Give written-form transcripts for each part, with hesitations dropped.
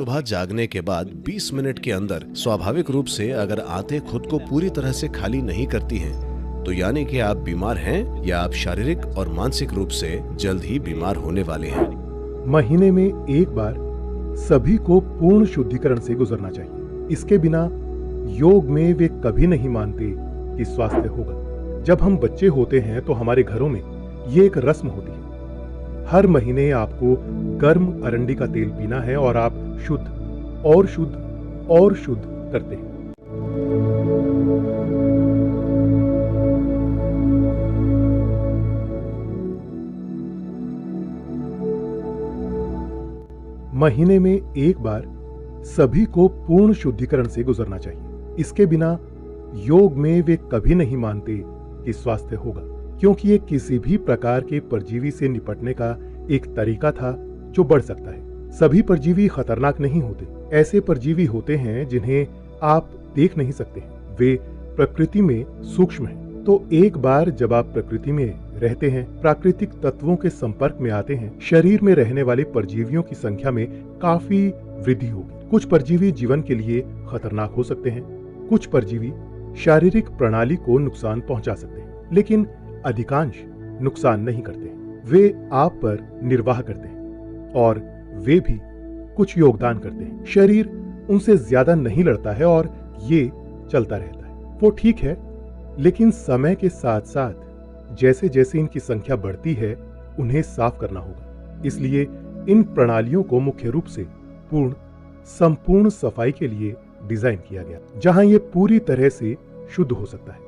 सुबह जागने के बाद 20 मिनट के अंदर स्वाभाविक रूप से अगर आंतें खुद को पूरी तरह से खाली नहीं करती हैं, तो यानी कि आप बीमार हैं या आप शारीरिक और मानसिक रूप से जल्द ही बीमार होने वाले हैं। महीने में एक बार सभी को पूर्ण शुद्धिकरण से गुजरना चाहिए। इसके बिना योग में वे कभी नहीं मानते कि स्वास्थ्य होगा। जब हम बच्चे होते हैं तो हमारे घरों में ये एक रस्म होती है। हर महीने आपको गर्म अरंडी का तेल पीना है और आप शुद्ध और शुद्ध और शुद्ध करते हैं। महीने में एक बार सभी को पूर्ण शुद्धिकरण से गुजरना चाहिए। इसके बिना योग में वे कभी नहीं मानते कि स्वास्थ्य होगा, क्योंकि ये किसी भी प्रकार के परजीवी से निपटने का एक तरीका था जो बढ़ सकता है। सभी परजीवी खतरनाक नहीं होते। ऐसे परजीवी होते हैं जिन्हें आप देख नहीं सकते, वे प्रकृति में सूक्ष्म हैं। तो एक बार जब आप प्रकृति में रहते हैं, प्राकृतिक तत्वों के संपर्क में आते हैं, शरीर में रहने वाले परजीवियों की संख्या में काफी वृद्धि होगी। कुछ परजीवी जीवन के लिए खतरनाक हो सकते हैं, कुछ परजीवी शारीरिक प्रणाली को नुकसान पहुंचा सकते हैं, लेकिन अधिकांश नुकसान नहीं करते। वे आप पर निर्वाह करते हैं और वे भी कुछ योगदान करते हैं। शरीर उनसे ज्यादा नहीं लड़ता है और ये चलता रहता है। वो ठीक है, लेकिन समय के साथ साथ जैसे जैसे इनकी संख्या बढ़ती है, उन्हें साफ करना होगा। इसलिए इन प्रणालियों को मुख्य रूप से संपूर्ण सफाई के लिए डिजाइन किया गया, जहां ये पूरी तरह से शुद्ध हो सकता है।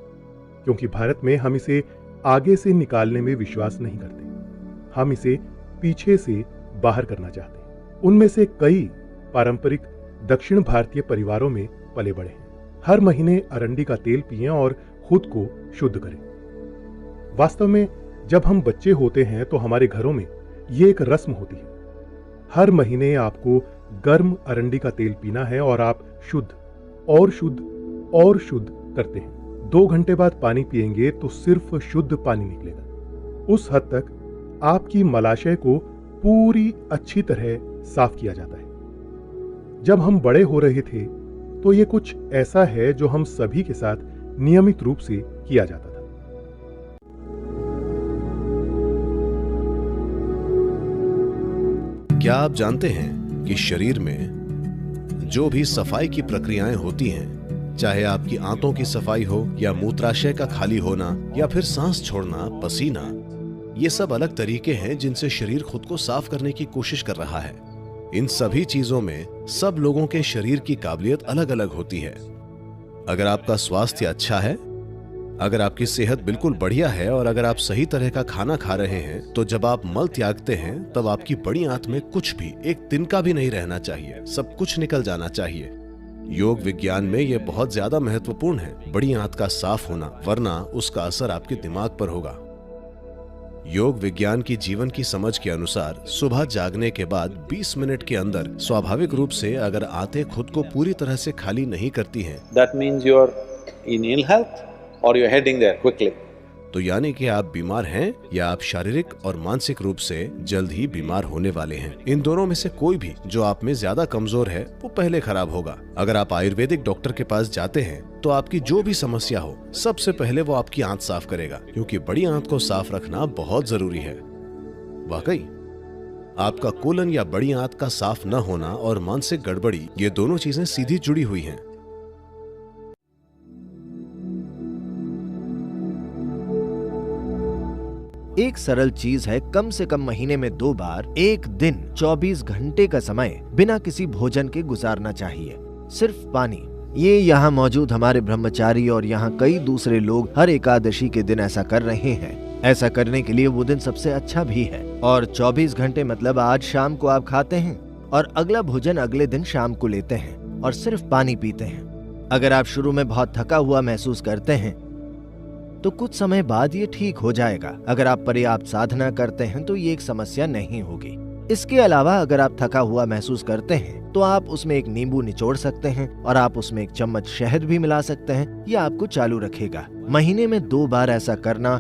क्योंकि भारत में हम इसे आगे से निकालने में विश्वास नहीं करते, हम इसे पीछे से बाहर करना चाहते हैं। उनमें से कई पारंपरिक दक्षिण भारतीय परिवारों में पले बड़े हैं। हर महीने अरंडी का तेल पिएं और खुद को शुद्ध करें। वास्तव में जब हम बच्चे होते हैं तो हमारे घरों में ये एक रस्म होती है। हर महीने आपको गर्म अरंडी का तेल पीना है और आप शुद्ध और शुद्ध और शुद्ध करते हैं। 2 घंटे बाद पानी पिएंगे तो सिर्फ शुद्ध पानी निकलेगा। उस हद तक आपकी मलाशय को पूरी अच्छी तरह साफ किया जाता है। जब हम बड़े हो रहे थे तो ये कुछ ऐसा है जो हम सभी के साथ नियमित रूप से किया जाता था। क्या आप जानते हैं कि शरीर में जो भी सफाई की प्रक्रियाएं होती हैं, चाहे आपकी आंतों की सफाई हो या मूत्राशय का खाली होना या फिर सांस छोड़ना, पसीना, ये सब अलग तरीके हैं जिनसे शरीर खुद को साफ करने की कोशिश कर रहा है। इन सभी चीजों में सब लोगों के शरीर की काबिलियत अलग अलग होती है। अगर आपका स्वास्थ्य अच्छा है, अगर आपकी सेहत बिल्कुल बढ़िया है और अगर आप सही तरह का खाना खा रहे हैं, तो जब आप मल त्यागते हैं तब आपकी बड़ी आंत में कुछ भी एक तिनका भी नहीं रहना चाहिए, सब कुछ निकल जाना चाहिए। योग विज्ञान में यह बहुत ज्यादा महत्वपूर्ण है, बड़ी आंत का साफ होना, वरना उसका असर आपके दिमाग पर होगा। योग विज्ञान की जीवन की समझ के अनुसार सुबह जागने के बाद 20 मिनट के अंदर स्वाभाविक रूप से अगर आंतें खुद को पूरी तरह से खाली नहीं करती हैं, that means you're in ill health or you're heading there quickly. तो यानी कि आप बीमार हैं या आप शारीरिक और मानसिक रूप से जल्द ही बीमार होने वाले हैं। इन दोनों में से कोई भी जो आप में ज्यादा कमजोर है वो पहले खराब होगा। अगर आप आयुर्वेदिक डॉक्टर के पास जाते हैं तो आपकी जो भी समस्या हो, सबसे पहले वो आपकी आंत साफ करेगा, क्योंकि बड़ी आंत को साफ रखना बहुत जरूरी है। वाकई आपका कोलन या बड़ी आंत का साफ न होना और मानसिक गड़बड़ी, ये दोनों चीजें सीधी जुड़ी हुई हैं। एक सरल चीज है, कम से कम महीने में 2 बार एक दिन 24 घंटे का समय बिना किसी भोजन के गुजारना चाहिए। सिर्फ पानी। ये यहाँ मौजूद हमारे ब्रह्मचारी और यहाँ कई दूसरे लोग हर एकादशी के दिन ऐसा कर रहे हैं। ऐसा करने के लिए वो दिन सबसे अच्छा भी है। और 24 घंटे मतलब आज शाम को आप खाते हैं और अगला भोजन अगले दिन शाम को लेते हैं और सिर्फ पानी पीते हैं। अगर आप शुरू में बहुत थका हुआ महसूस करते हैं तो कुछ समय बाद ये ठीक हो जाएगा। अगर आप पर्याप्त साधना करते हैं तो ये एक समस्या नहीं होगी। इसके अलावा अगर आप थका हुआ महसूस करते हैं तो आप उसमें एक नींबू निचोड़ सकते हैं और आप उसमें 1 चम्मच शहद भी मिला सकते हैं। यह आपको चालू रखेगा। महीने में 2 बार ऐसा करना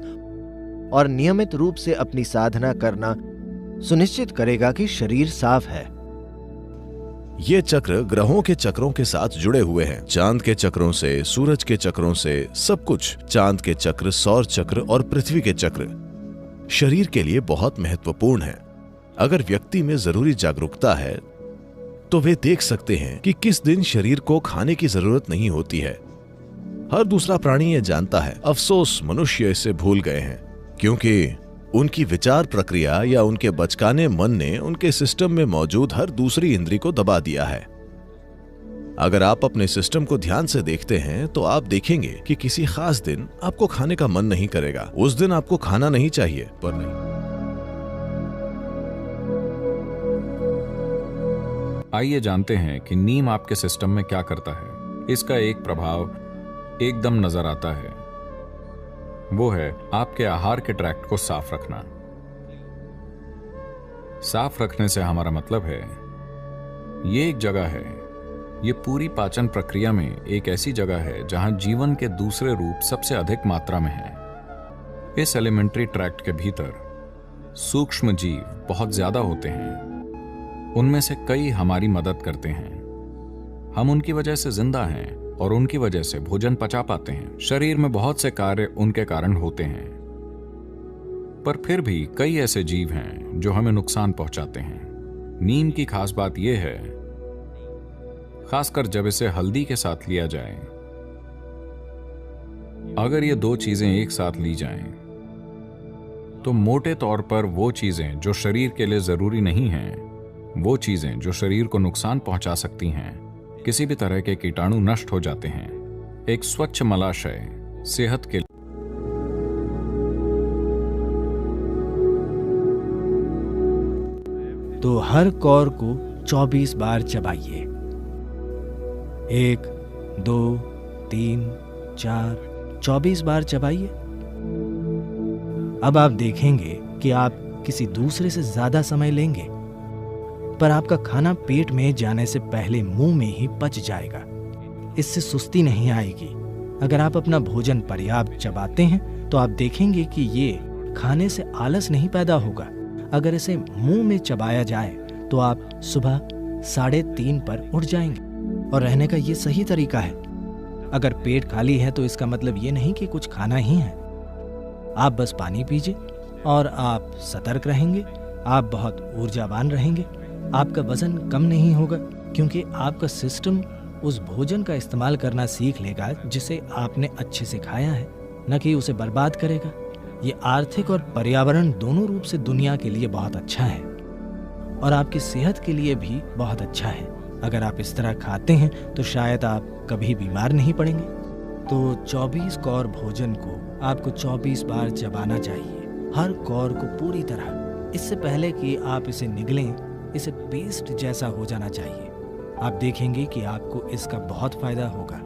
और नियमित रूप से अपनी साधना करना सुनिश्चित करेगा कि शरीर साफ है। ये चक्र ग्रहों के चक्रों के साथ जुड़े हुए हैं। चांद के चक्रों से, सूरज के चक्रों से, सब कुछ। चांद के चक्र, सौर चक्र और पृथ्वी के चक्र शरीर के लिए बहुत महत्वपूर्ण है। अगर व्यक्ति में जरूरी जागरूकता है तो वे देख सकते हैं कि किस दिन शरीर को खाने की जरूरत नहीं होती है। हर दूसरा प्राणी ये जानता है, अफसोस मनुष्य इसे भूल गए हैं, क्योंकि उनकी विचार प्रक्रिया या उनके बचकाने मन ने उनके सिस्टम में मौजूद हर दूसरी इंद्री को दबा दिया है। अगर आप अपने सिस्टम को ध्यान से देखते हैं तो आप देखेंगे कि किसी खास दिन आपको खाने का मन नहीं करेगा। उस दिन आपको खाना नहीं चाहिए, पर नहीं। आइए जानते हैं कि नीम आपके सिस्टम में क्या करता है। इसका एक प्रभाव एकदम नजर आता है, वो है आपके आहार के ट्रैक्ट को साफ रखना। साफ रखने से हमारा मतलब है, ये एक जगह है, ये पूरी पाचन प्रक्रिया में एक ऐसी जगह है जहां जीवन के दूसरे रूप सबसे अधिक मात्रा में है। इस एलिमेंट्री ट्रैक्ट के भीतर सूक्ष्म जीव बहुत ज्यादा होते हैं। उनमें से कई हमारी मदद करते हैं। हम उनकी वजह से जिंदा हैं और उनकी वजह से भोजन पचा पाते हैं। शरीर में बहुत से कार्य उनके कारण होते हैं, पर फिर भी कई ऐसे जीव हैं जो हमें नुकसान पहुंचाते हैं। नीम की खास बात यह है, खासकर जब इसे हल्दी के साथ लिया जाए, अगर ये दो चीजें एक साथ ली जाएं, तो मोटे तौर पर वो चीजें जो शरीर के लिए जरूरी नहीं हैं, वो चीजें जो शरीर को नुकसान पहुंचा सकती हैं, किसी भी तरह के कीटाणु नष्ट हो जाते हैं। एक स्वच्छ मलाशय सेहत के तो हर कौर को 24 बार चबाइए। 1, 2, 3, 4, 24 बार चबाइए। अब आप देखेंगे कि आप किसी दूसरे से ज्यादा समय लेंगे, पर आपका खाना पेट में जाने से पहले मुंह में ही पच जाएगा। इससे सुस्ती नहीं आएगी। अगर आप अपना भोजन पर्याप्त चबाते हैं तो आप देखेंगे कि ये खाने से आलस नहीं पैदा होगा। अगर इसे मुंह में चबाया जाए तो आप सुबह 3:30 पर उठ जाएंगे, और रहने का ये सही तरीका है। अगर पेट खाली है तो इसका मतलब ये नहीं कि कुछ खाना ही है। आप बस पानी पीजिए और आप सतर्क रहेंगे। आप बहुत ऊर्जावान रहेंगे। आपका वजन कम नहीं होगा, क्योंकि आपका सिस्टम उस भोजन का इस्तेमाल करना सीख लेगा जिसे आपने अच्छे से खाया है, न कि उसे बर्बाद करेगा। ये आर्थिक और पर्यावरण दोनों रूप से दुनिया के लिए बहुत अच्छा है, और आपकी सेहत के लिए भी बहुत अच्छा है। अगर आप इस तरह खाते हैं तो शायद आप कभी बीमार नहीं पड़ेंगे। तो 24 कौर भोजन को आपको 24 बार चबाना चाहिए, हर कौर को पूरी तरह। इससे पहले कि आप इसे निगलें, इसे पेस्ट जैसा हो जाना चाहिए। आप देखेंगे कि आपको इसका बहुत फायदा होगा।